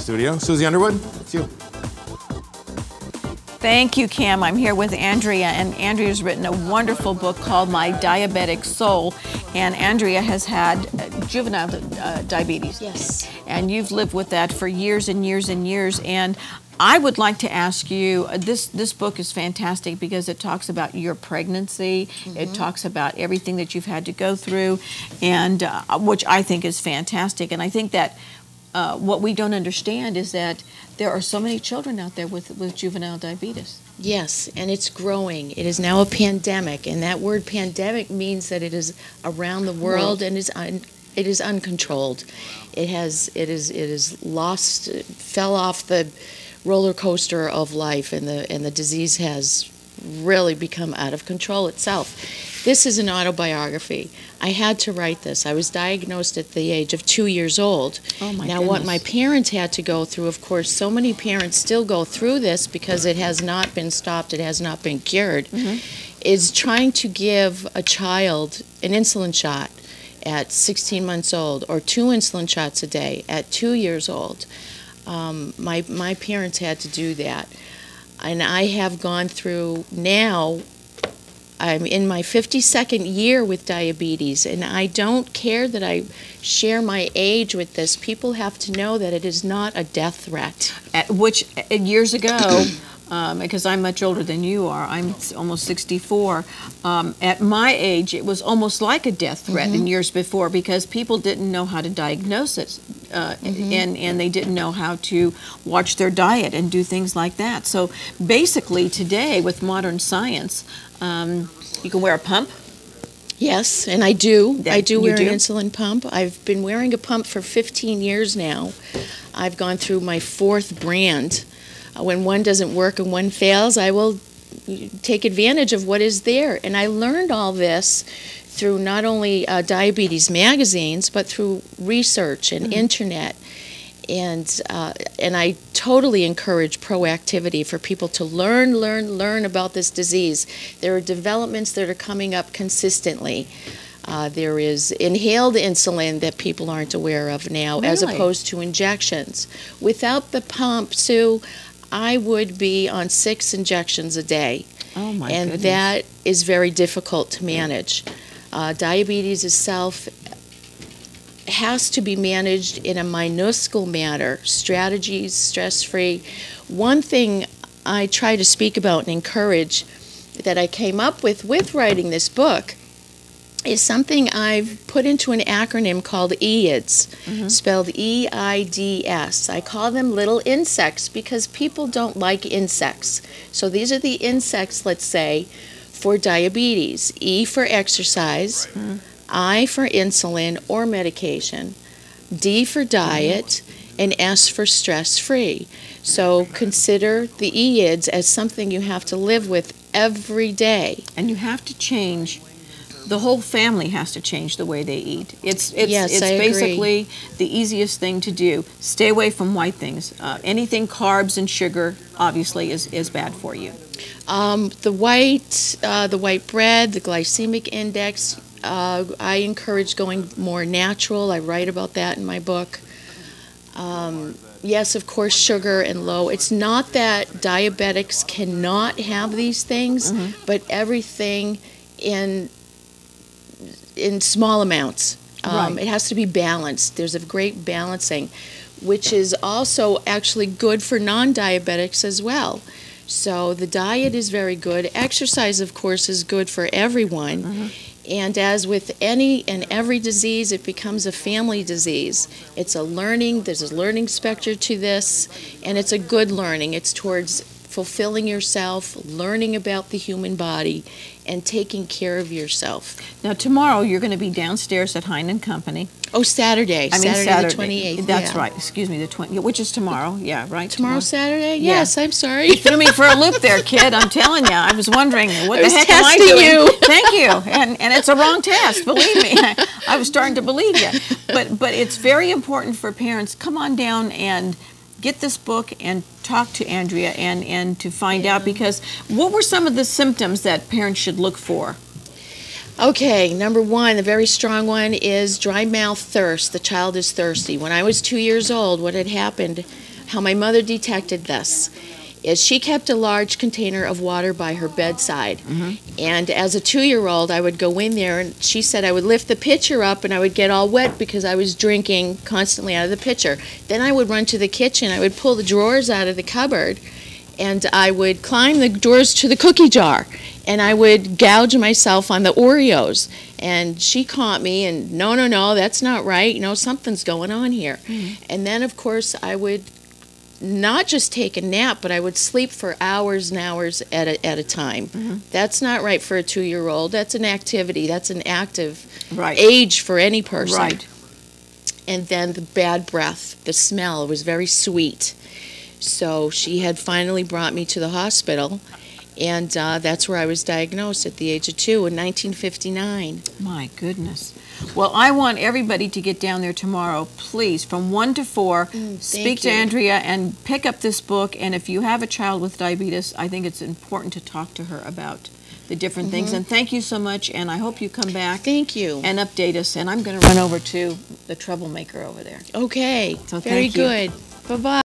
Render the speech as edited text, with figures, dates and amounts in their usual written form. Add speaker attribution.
Speaker 1: studio. Suzie Underwood, it's you.
Speaker 2: Thank you, Cam. I'm here with Andrea, and Andrea's written a wonderful book called My Diabetic Soul, and Andrea has had juvenile diabetes.
Speaker 3: Yes.
Speaker 2: And you've lived with that for years and years and years, and I would like to ask you, this book is fantastic because it talks about your pregnancy, it talks about everything that you've had to go through, and which I think is fantastic. And I think that what we don't understand is that there are so many children out there with juvenile diabetes.
Speaker 3: Yes, and it's growing. It is now a pandemic, and that word pandemic means that it is around the world and it is uncontrolled. It is lost, fell off the roller coaster of life, and the disease has really become out of control itself. This is an autobiography. I had to write this. I was diagnosed at the age of 2 years old.
Speaker 2: Oh my
Speaker 3: Now,
Speaker 2: goodness.
Speaker 3: what my parents had to go through, of course, so many parents still go through this because it has not been stopped, it has not been cured, is trying to give a child an insulin shot at 16 months old, or 2 insulin shots a day at 2 years old. My parents had to do that. And I have gone through, now I'm in my 52nd year with diabetes, and I don't care that I share my age with this. People have to know that it is not a death threat.
Speaker 2: Which years ago, because I'm much older than you are, I'm almost 64, at my age it was almost like a death threat in years before, because people didn't know how to diagnose it, and they didn't know how to watch their diet and do things like that. So basically today, with modern science, you can wear a pump.
Speaker 3: Yes, and I do. I do wear
Speaker 2: do?
Speaker 3: an insulin pump. I've been wearing a pump for 15 years now. I've gone through my 4th brand. When one doesn't work and one fails, I will take advantage of what is there. And I learned all this through not only diabetes magazines, but through research and internet. And I totally encourage proactivity for people to learn about this disease. There are developments that are coming up consistently. There is inhaled insulin that people aren't aware of now, as opposed to injections. Without the pump, Sue, I would be on 6 injections a day.
Speaker 2: Oh my
Speaker 3: and
Speaker 2: goodness.
Speaker 3: That is very difficult to manage. Diabetes itself has to be managed in a minuscule manner. Strategies, stress-free. One thing I try to speak about and encourage that I came up with writing this book is something I've put into an acronym called EIDS, spelled E-I-D-S. I call them little insects because people don't like insects. So these are the insects, let's say, for diabetes. E for exercise, I for insulin or medication, D for diet, and S for stress-free. So consider the EIDS as something you have to live with every day.
Speaker 2: And you have to change. The whole family has to change the way they eat. It's
Speaker 3: Yes, I agree.
Speaker 2: basically the easiest thing to do. Stay away from white things. Anything carbs and sugar, obviously, is bad for you.
Speaker 3: The white bread, the glycemic index, I encourage going more natural. I write about that in my book. Yes, of course, sugar and low. It's not that diabetics cannot have these things, but everything in small amounts. It has to be balanced. There's a great balancing, which is also actually good for non-diabetics as well. So the diet is very good. Exercise, of course, is good for everyone. And as with any and every disease, it becomes a family disease. It's a learning, there's a learning spectrum to this, and it's a good learning. It's towards fulfilling yourself, learning about the human body, and taking care of yourself.
Speaker 2: Now tomorrow you're going to be downstairs at Hine & Company.
Speaker 3: Oh, Saturday. Saturday the 28th.
Speaker 2: That's
Speaker 3: yeah.
Speaker 2: right. Excuse me, the 20th, which is tomorrow. Yeah, right.
Speaker 3: Tomorrow, Saturday?
Speaker 2: Yeah.
Speaker 3: Yes, I'm sorry.
Speaker 2: You threw me for a loop there, kid. I'm telling you. I was wondering, what the heck am I
Speaker 3: testing
Speaker 2: doing?
Speaker 3: you.
Speaker 2: Thank you. And it's a wrong test, believe me. I was starting to believe you. But it's very important for parents. Come on down and get this book and talk to Andrea and to find out, because what were some of the symptoms that parents should look for?
Speaker 3: Okay, number one, the very strong one is dry mouth thirst. The child is thirsty. When I was 2 years old, what had happened, How my mother detected this is she kept a large container of water by her bedside. And as a 2-year-old, I would go in there, and she said I would lift the pitcher up and I would get all wet because I was drinking constantly out of the pitcher. Then I would run to the kitchen, I would pull the drawers out of the cupboard, and I would climb the doors to the cookie jar, and I would gouge myself on the Oreos. And she caught me, and no, that's not right. You know, something's going on here. And then, of course, I would not just take a nap, but I would sleep for hours and hours at a time. That's not right for a 2-year-old. That's an activity. That's an active age for any person. And then the bad breath, the smell was very sweet. So she had finally brought me to the hospital, and that's where I was diagnosed at the age of 2 in 1959.
Speaker 2: My goodness. Well, I want everybody to get down there tomorrow, please, from 1 to 4. Speak to Andrea and pick up this book. And if you have a child with diabetes, I think it's important to talk to her about the different things. And thank you so much, and I hope you come back.
Speaker 3: Thank you.
Speaker 2: And update us. And I'm going to run over to the troublemaker over there.
Speaker 3: Okay.
Speaker 2: So
Speaker 3: very
Speaker 2: thank you.
Speaker 3: good. Bye-bye.